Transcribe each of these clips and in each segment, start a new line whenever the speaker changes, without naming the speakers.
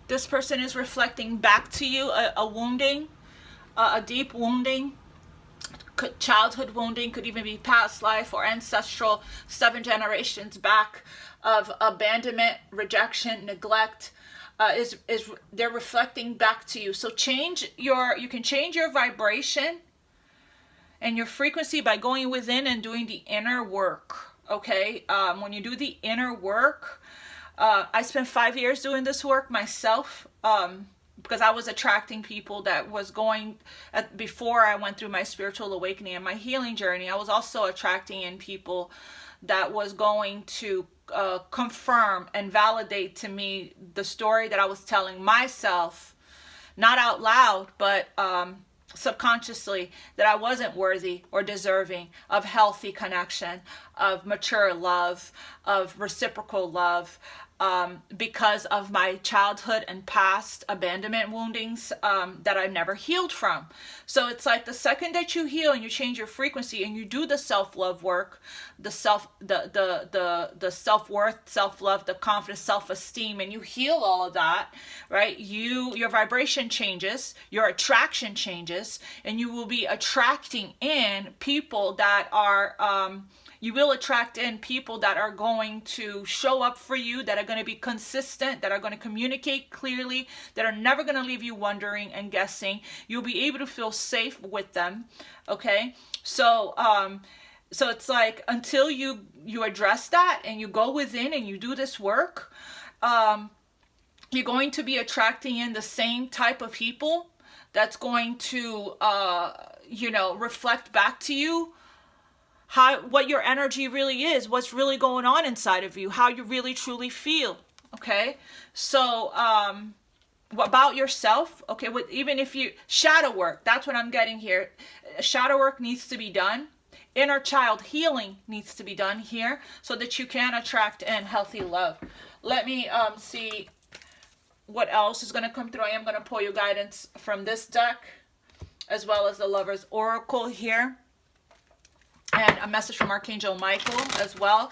This person is reflecting back to you a wounding, a deep wounding, childhood wounding, could even be past life or ancestral 7 generations back of abandonment, rejection, neglect. They're reflecting back to you. So you can change your vibration and your frequency by going within and doing the inner work. Okay, when you do the inner work, I spent 5 years doing this work myself, because I was attracting people that was going, before I went through my spiritual awakening and my healing journey, I was also attracting in people that was going to confirm and validate to me the story that I was telling myself, not out loud, but subconsciously, that I wasn't worthy or deserving of healthy connection, of mature love, of reciprocal love, because of my childhood and past abandonment woundings that I've never healed from. So it's like the second that you heal and you change your frequency and you do the self-love work, the self-worth, self-love, the confidence, self-esteem, and you heal all of that, right? Your vibration changes, your attraction changes, and you will be attracting in people that are you will attract in people that are going to show up for you, that are going to be consistent, that are going to communicate clearly, that are never going to leave you wondering and guessing. You'll be able to feel safe with them. Okay, so it's like, until you address that and you go within and you do this work, you're going to be attracting in the same type of people that's going to reflect back to you what your energy really is, what's really going on inside of you, how you really truly feel. Okay, so about yourself. Okay, even if you shadow work, that's what I'm getting here. Shadow work needs to be done. Inner child healing needs to be done here, so that you can attract in healthy love. Let me see what else is going to come through. I am going to pull you guidance from this deck, as well as the Lover's Oracle here, and a message from Archangel Michael as well.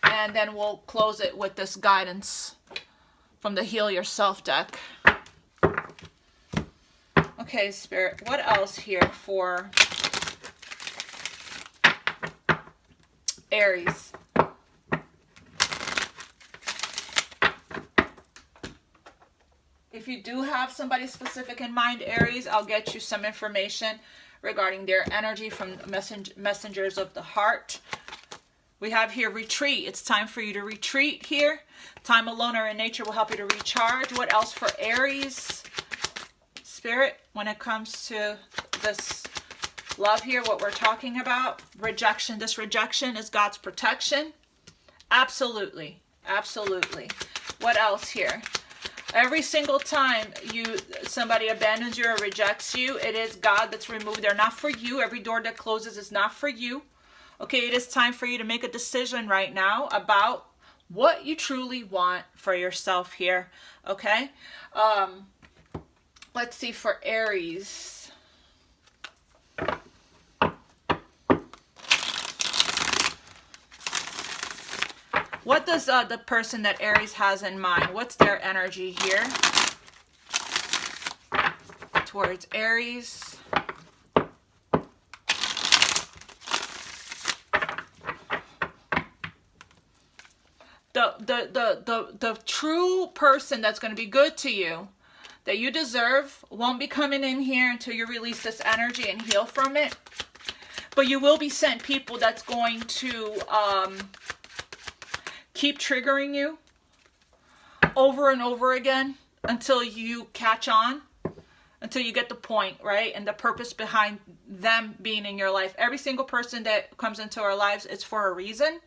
And then we'll close it with this guidance from the Heal Yourself deck. Okay, Spirit, what else here for Aries? If you do have somebody specific in mind, Aries, I'll get you some information regarding their energy from messengers of the heart. We have here retreat. It's time for you to retreat here. Time alone or in nature will help you to recharge. What else for Aries? Spirit, when it comes to this love here, what we're talking about, rejection. This rejection is God's protection. Absolutely. Absolutely. What else here? Every single time somebody abandons you or rejects you, it is God that's removed. They're not for you. Every door that closes is not for you. Okay, it is time for you to make a decision right now about what you truly want for yourself here. Okay, let's see for Aries. What does the person that Aries has in mind? What's their energy here towards Aries? The true person that's going to be good to you, that you deserve, won't be coming in here until you release this energy and heal from it. But you will be sent people that's going to keep triggering you over and over again until you catch on, until you get the point, right? And the purpose behind them being in your life. Every single person that comes into our lives, it's for a reason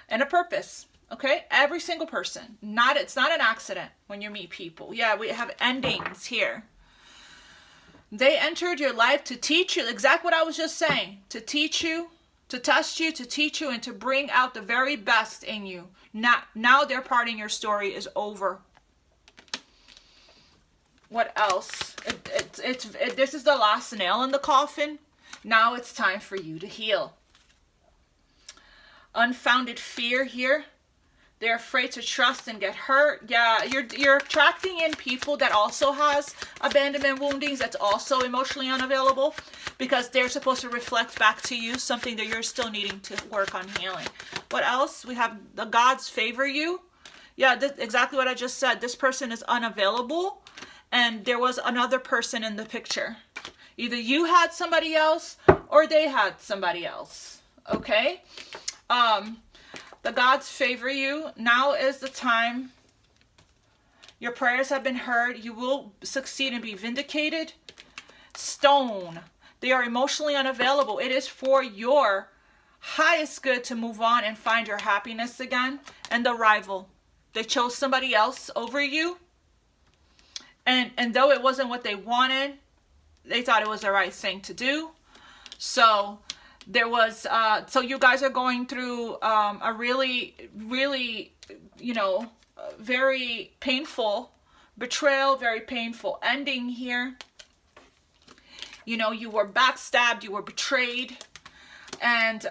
and a purpose. Okay, every single person. It's not an accident when you meet people. Yeah, we have endings here. They entered your life to teach you, exactly what I was just saying, to teach you, to test you, to teach you, and to bring out the very best in you. Now their part in your story is over. What else? This is the last nail in the coffin. Now it's time for you to heal. Unfounded fear here. They're afraid to trust and get hurt. Yeah, you're attracting in people that also has abandonment woundings, that's also emotionally unavailable, because they're supposed to reflect back to you something that you're still needing to work on healing. What else? We have the gods favor you. Yeah, exactly what I just said. This person is unavailable, and there was another person in the picture. Either you had somebody else or they had somebody else. Okay? The gods favor you. Now is the time. Your prayers have been heard. You will succeed and be vindicated. Stone. They are emotionally unavailable. It is for your highest good to move on and find your happiness again. And the rival. They chose somebody else over you. And though it wasn't what they wanted, they thought it was the right thing to do. So there was, so you guys are going through a really, really, you know, very painful betrayal, very painful ending here. You know, you were backstabbed, you were betrayed, and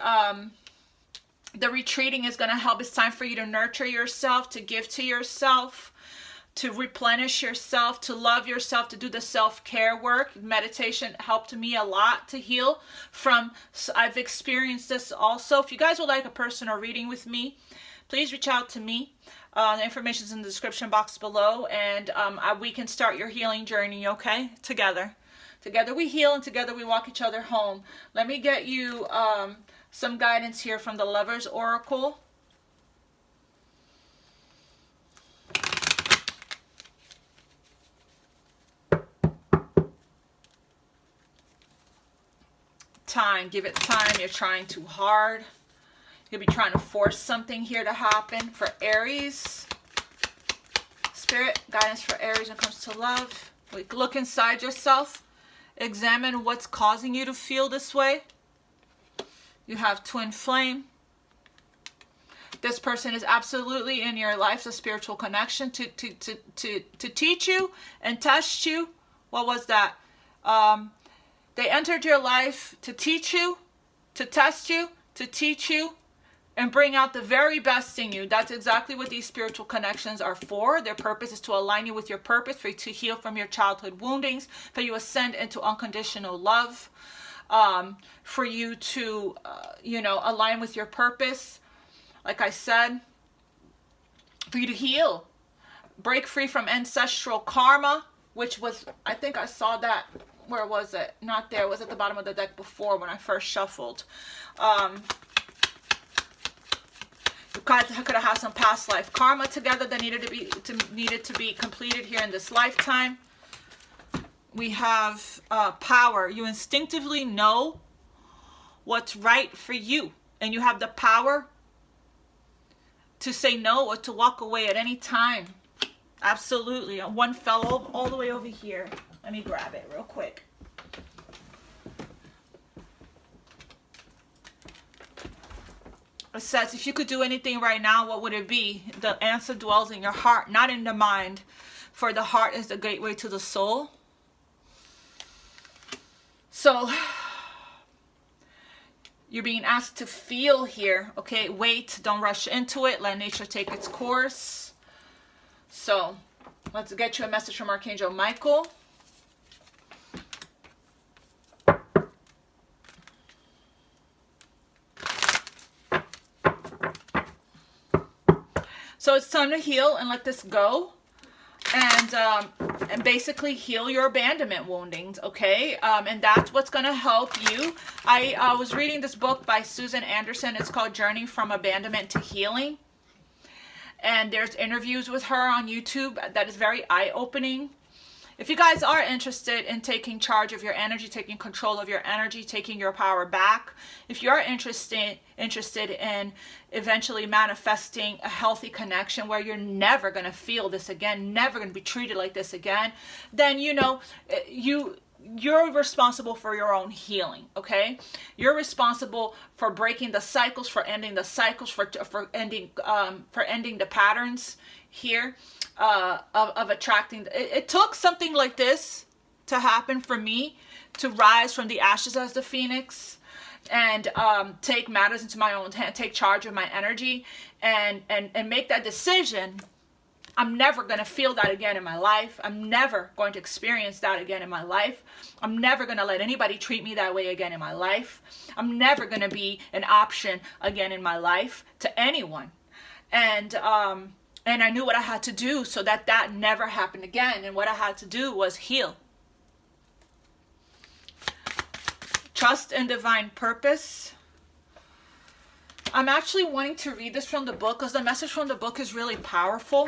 the retreating is going to help. It's time for you to nurture yourself, to give to yourself, to replenish yourself, to love yourself, to do the self-care work. Meditation helped me a lot to heal from, I've experienced this also. If you guys would like a personal reading with me, please reach out to me. The information is in the description box below, and we can start your healing journey, okay? Together. Together we heal, and together we walk each other home. Let me get you some guidance here from the Lover's Oracle. Time. Give it time. You're trying too hard. You'll be trying to force something here to happen. For Aries, Spirit, guidance for Aries when it comes to love. Look inside yourself. Examine what's causing you to feel this way. You have Twin Flame. This person is absolutely in your life, a spiritual connection to teach you and test you. What was that? They entered your life to teach you, to test you, to teach you, and bring out the very best in you. That's exactly what these spiritual connections are for. Their purpose is to align you with your purpose, for you to heal from your childhood woundings, for you to ascend into unconditional love, for you to, you know, align with your purpose. Like I said, for you to heal, break free from ancestral karma, which was, I think I saw that. Where was it? Not there. It was at the bottom of the deck before when I first shuffled. You guys could have had some past life karma together that needed to be completed here in this lifetime. We have power. You instinctively know what's right for you, and you have the power to say no or to walk away at any time. Absolutely. One fell all the way over here. Let me grab it real quick. It says, if you could do anything right now, what would it be? The answer dwells in your heart, not in the mind. For the heart is the gateway to the soul. So, you're being asked to feel here. Okay, wait. Don't rush into it. Let nature take its course. So, let's get you a message from Archangel Michael. So it's time to heal and let this go, and basically heal your abandonment woundings, okay? And that's what's going to help you. I was reading this book by Susan Anderson. It's called Journey from Abandonment to Healing. And there's interviews with her on YouTube that is very eye-opening. If you guys are interested in taking charge of your energy, taking control of your energy, taking your power back, if you're interested in eventually manifesting a healthy connection where you're never going to feel this again, never going to be treated like this again, then, you know, you're responsible for your own healing, okay? You're responsible for breaking the cycles, for ending the cycles, for ending the patterns here. Of attracting. It took something like this to happen for me to rise from the ashes as the phoenix. and take matters into my own hand, take charge of my energy, and make that decision, I'm never going to feel that again in my life. I'm never going to experience that again in my life. I'm never going to let anybody treat me that way again in my life. I'm never going to be an option again in my life to anyone. And I knew what I had to do so that that never happened again. And what I had to do was heal. Trust in divine purpose. I'm actually wanting to read this from the book because the message from the book is really powerful.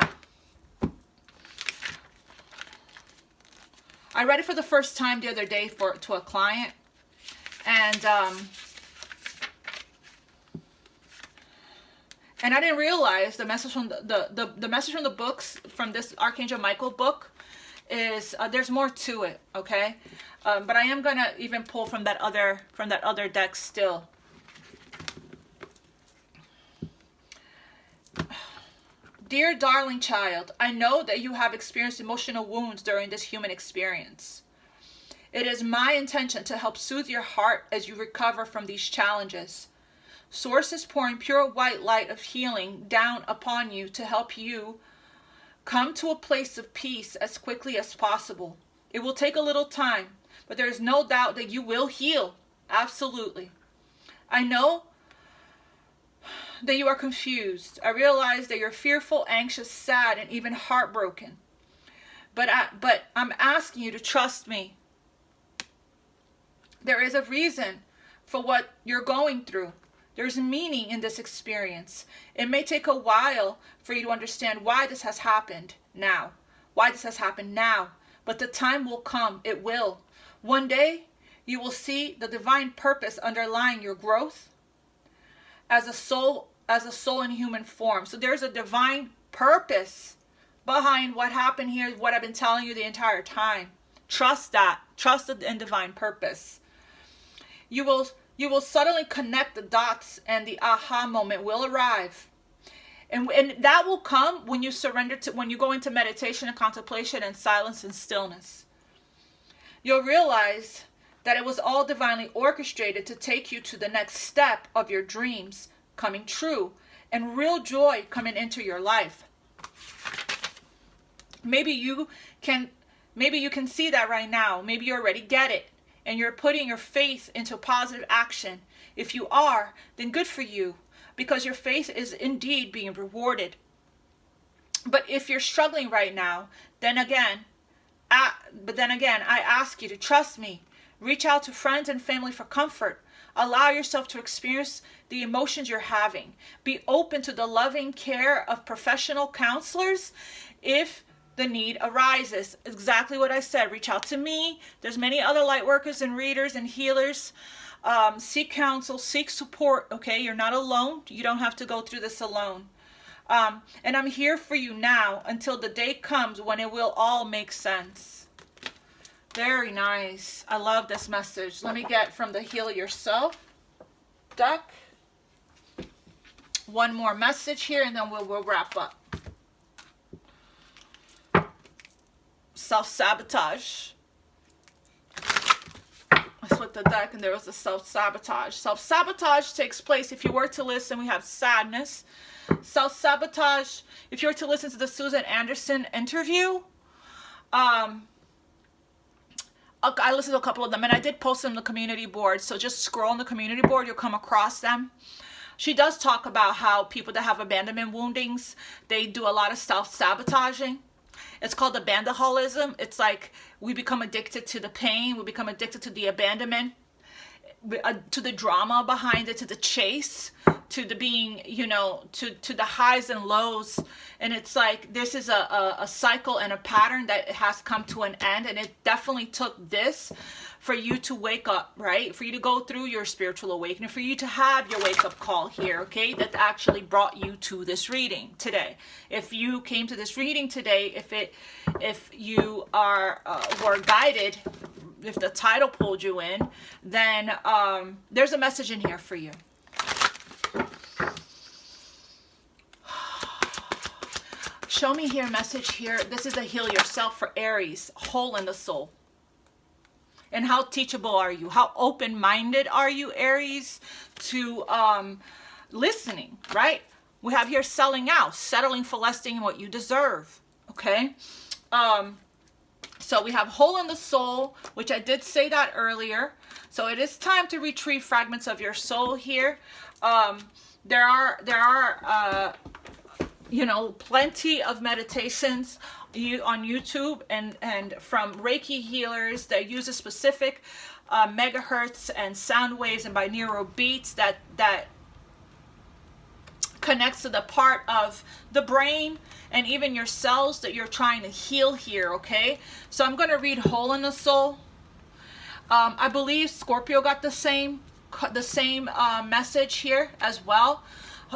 I read it for the first time the other day to a client, and I didn't realize the message from the message from the books, from this Archangel Michael book, is there's more to it, okay? But I am gonna even pull from that other deck still. Dear darling child, I know that you have experienced emotional wounds during this human experience. It is my intention to help soothe your heart as you recover from these challenges. Source is pouring pure white light of healing down upon you to help you come to a place of peace as quickly as possible. It will take a little time, but there is no doubt that you will heal. Absolutely. I know that you are confused. I realize that you're fearful, anxious, sad, and even heartbroken. But I'm asking you to trust me. There is a reason for what you're going through. There's meaning in this experience. It may take a while for you to understand why this has happened now. Why this has happened now. But the time will come. It will. One day, you will see the divine purpose underlying your growth as a soul in human form. So there's a divine purpose behind what happened here, what I've been telling you the entire time. Trust that. Trust in divine purpose. You will suddenly connect the dots, and the aha moment will arrive. And that will come when you surrender to, when you go into meditation and contemplation and silence and stillness. You'll realize that it was all divinely orchestrated to take you to the next step of your dreams coming true and real joy coming into your life. Maybe you can see that right now. Maybe you already get it and you're putting your faith into positive action. If you are, then good for you, because your faith is indeed being rewarded. But if you're struggling right now, then again, I ask you to trust me. Reach out to friends and family for comfort. Allow yourself to experience the emotions you're having. Be open to the loving care of professional counselors if the need arises. Exactly what I said. Reach out to me. There's many other light workers and readers and healers. Seek counsel, seek support, okay? You're not alone. You don't have to go through this alone. And I'm here for you now until the day comes when it will all make sense. Very nice. I love this message. Let me get from the Heal Yourself deck one more message here, and then we'll wrap up. Self-sabotage. I flipped the deck and there was a self-sabotage. Self-sabotage takes place, if you were to listen, we have sadness. Self-sabotage, if you were to listen to the Susan Anderson interview, I listened to a couple of them, and I did post them on the community board, so just scroll on the community board, you'll come across them. She does talk about how people that have abandonment woundings, they do a lot of self-sabotaging. It's called abandoholism. It's like we become addicted to the pain, we become addicted to the abandonment, to the drama behind it, to the chase, to the being, you know, to the highs and lows. And it's like this is a cycle and a pattern that has come to an end. And it definitely took this for you to wake up, right? For you to go through your spiritual awakening, for you to have your wake-up call here, okay? That actually brought you to this reading today. If you came to this reading today, if you were guided, if the title pulled you in, then there's a message in here for you. Show me here a message here. This is a Heal Yourself for Aries, hole in the soul. And how teachable are you? How open-minded are you, Aries, to listening, right? We have here selling out, settling for less than what you deserve, okay? So we have hole in the soul, which I did say that earlier. So it is time to retrieve fragments of your soul here. There are you know, plenty of meditations on YouTube and from Reiki healers that use a specific megahertz and sound waves and binaural beats that connects to the part of the brain and even your cells that you're trying to heal here, okay? So I'm going to read hole in the soul. I believe Scorpio got the same message here as well.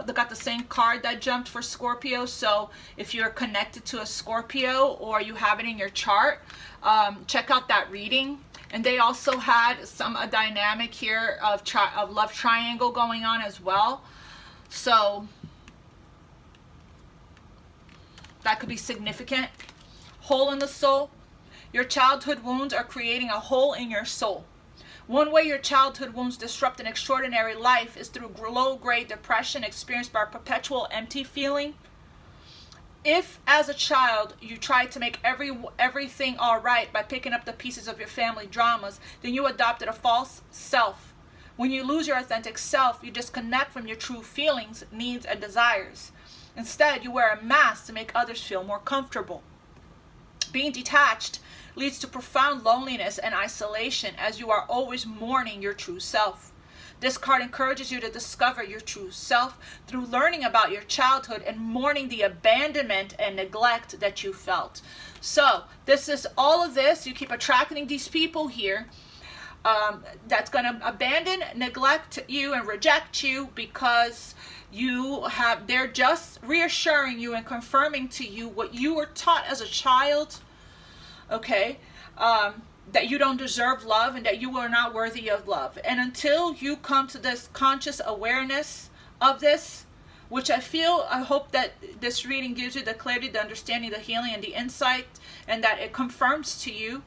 They got the same card that jumped for Scorpio. So if you're connected to a Scorpio or you have it in your chart, check out that reading. And they also had a dynamic here of love triangle going on as well. So that could be significant. Hole in the soul. Your childhood wounds are creating a hole in your soul. One way your childhood wounds disrupt an extraordinary life is through low-grade depression experienced by a perpetual empty feeling. If, as a child, you tried to make everything all right by picking up the pieces of your family dramas, then you adopted a false self. When you lose your authentic self, you disconnect from your true feelings, needs, and desires. Instead, you wear a mask to make others feel more comfortable. Being detached leads to profound loneliness and isolation as you are always mourning your true self. This card encourages you to discover your true self through learning about your childhood and mourning the abandonment and neglect that you felt. So this is all of this. You keep attracting these people here that's going to abandon, neglect you, and reject you because they're just reassuring you and confirming to you what you were taught as a child, okay, that you don't deserve love and that you are not worthy of love. And until you come to this conscious awareness of this, which I hope that this reading gives you the clarity, the understanding, the healing, and the insight, and that it confirms to you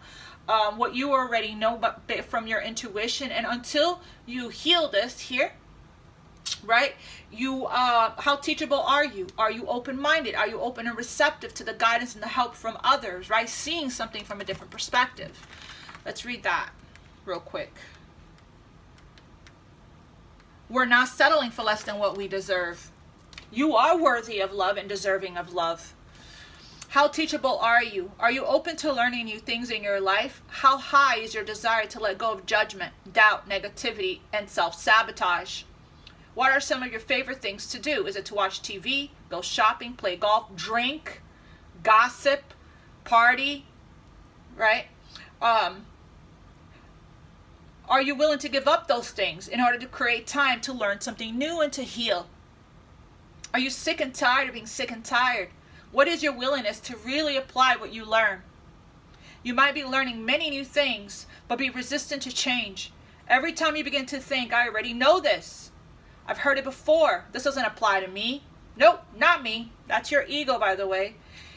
what you already know from your intuition. And until you heal this here, right, how teachable are you? Are you open-minded? Are you open and receptive to the guidance and the help from others, right? Seeing something from a different perspective. Let's read that real quick. We're not settling for less than what we deserve. You are worthy of love and deserving of love. How teachable are you? Are you open to learning new things in your life? How high is your desire to let go of judgment, doubt, negativity, and self-sabotage? What are some of your favorite things to do? Is it to watch TV, go shopping, play golf, drink, gossip, party, right? Are you willing to give up those things in order to create time to learn something new and to heal? Are you sick and tired of being sick and tired? What is your willingness to really apply what you learn? You might be learning many new things, but be resistant to change. Every time you begin to think, I already know this. I've heard it before. This doesn't apply to me. Nope, not me. That's your ego, by the way.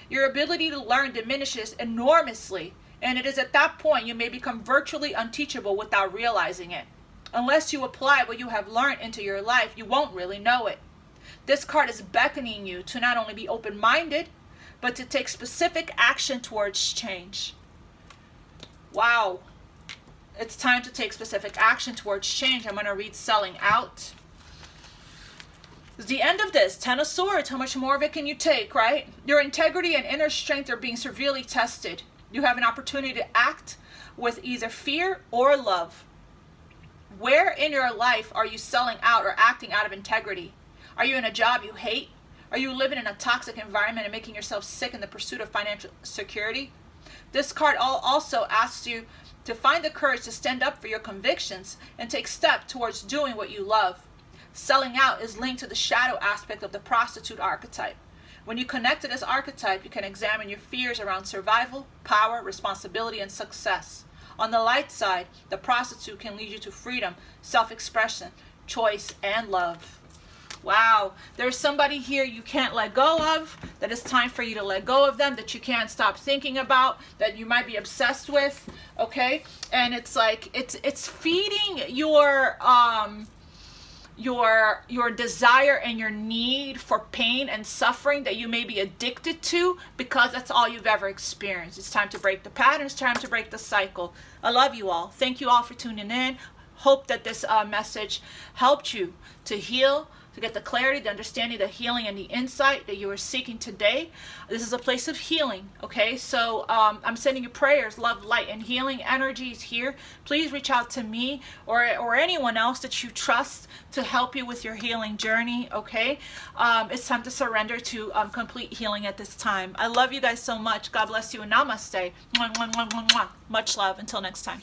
Your ability to learn diminishes enormously, and it is at that point you may become virtually unteachable without realizing it. Unless you apply what you have learned into your life, you won't really know it. This card is beckoning you to not only be open-minded, but to take specific action towards change. Wow. It's time to take specific action towards change. I'm going to read Selling Out. It's the end of this. 10 of Swords. How much more of it can you take, right? Your integrity and inner strength are being severely tested. You have an opportunity to act with either fear or love. Where in your life are you selling out or acting out of integrity? Are you in a job you hate? Are you living in a toxic environment and making yourself sick in the pursuit of financial security? This card also asks you to find the courage to stand up for your convictions and take steps towards doing what you love. Selling out is linked to the shadow aspect of the prostitute archetype. When you connect to this archetype, you can examine your fears around survival, power, responsibility, and success. On the light side, the prostitute can lead you to freedom, self-expression, choice, and love. Wow, there's somebody here you can't let go of, that it's time for you to let go of them, that you can't stop thinking about, that you might be obsessed with, okay? And it's like, it's feeding your desire and your need for pain and suffering that you may be addicted to, because that's all you've ever experienced. It's time to break the pattern. It's time to break the cycle. I love you all. Thank you all for tuning in. Hope that this message helped you to heal, to get the clarity, the understanding, the healing, and the insight that you are seeking today. This is a place of healing, okay? So I'm sending you prayers, love, light, and healing energies here. Please reach out to me or anyone else that you trust to help you with your healing journey, okay? It's time to surrender to complete healing at this time. I love you guys so much. God bless you, and namaste. Mwah, mwah, mwah, mwah, mwah. Much love. Until next time.